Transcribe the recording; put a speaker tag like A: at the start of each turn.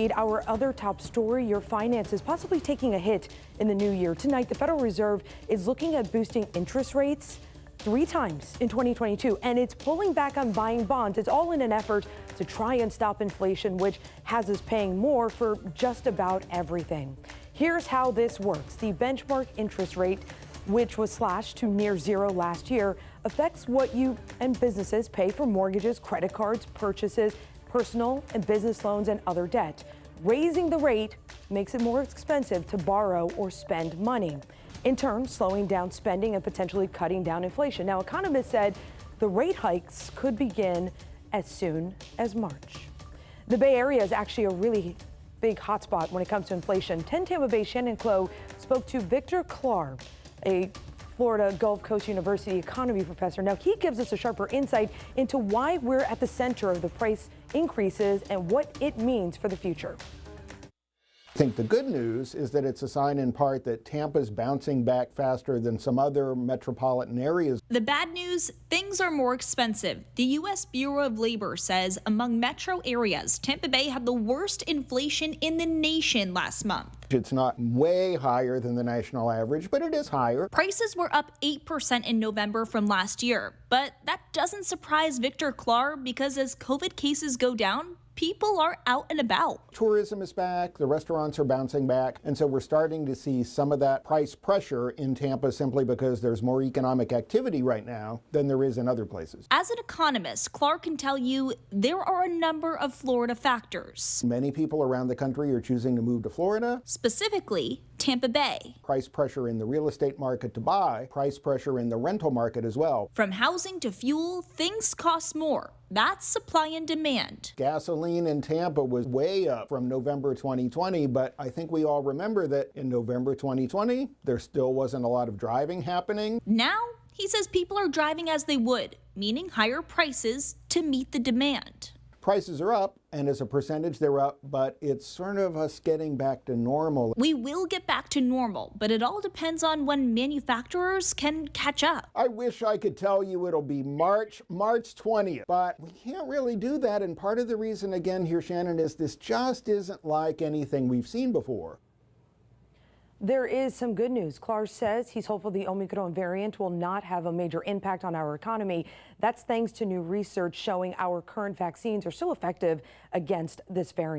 A: Our other top story, your finances possibly taking a hit in the new year. Tonight, the Federal Reserve is looking at boosting interest rates 3 times in 2022, and it's pulling back on buying bonds. It's all in an effort to try and stop inflation, which has us paying more for just about everything. Here's how this works. The benchmark interest rate, which was slashed to near zero last year, affects what you and businesses pay for mortgages, credit cards, purchases, personal and business loans, and other debt. Raising the rate makes it more expensive to borrow or spend money, in turn slowing down spending and potentially cutting down inflation. Now, economists said the rate hikes could begin as soon as March. The Bay Area is actually a really big hotspot when it comes to inflation. 10 Tampa Bay Shannon Clough spoke to Victor Clark, a Florida Gulf Coast University economy professor. Now, he gives us a sharper insight into why we're at the center of the price increases and what it means for the future.
B: I think the good news is that it's a sign in part that Tampa's bouncing back faster than some other metropolitan areas.
C: The bad news, things are more expensive. The U.S. Bureau of Labor says among metro areas, Tampa Bay had the worst inflation in the nation last month.
B: It's not way higher than the national average, but it is higher.
C: Prices were up 8% in November from last year, but that doesn't surprise Victor Clark because as COVID cases go down, people are out and about.
B: Tourism is back, the restaurants are bouncing back, and so we're starting to see some of that price pressure in Tampa simply because there's more economic activity right now than there is in other places.
C: As an economist, Clark can tell you there are a number of Florida factors.
B: Many people around the country are choosing to move to Florida.
C: Specifically, Tampa Bay.
B: Price pressure in the real estate market to buy, price pressure in the rental market as well.
C: From housing to fuel, things cost more. That's supply and demand.
B: Gasoline in Tampa was way up from November 2020, but I think we all remember that in November 2020, there still wasn't a lot of driving happening.
C: Now, he says people are driving as they would, meaning higher prices to meet the demand.
B: Prices are up, and as a percentage they're up, but it's sort of us getting back to normal.
C: We will get back to normal, but it all depends on when manufacturers can catch up.
B: I wish I could tell you it'll be March 20th, but we can't really do that, and part of the reason, again here, Shannon, is this just isn't like anything we've seen before.
A: There is some good news. Clark says he's hopeful the Omicron variant will not have a major impact on our economy. That's thanks to new research showing our current vaccines are still effective against this variant.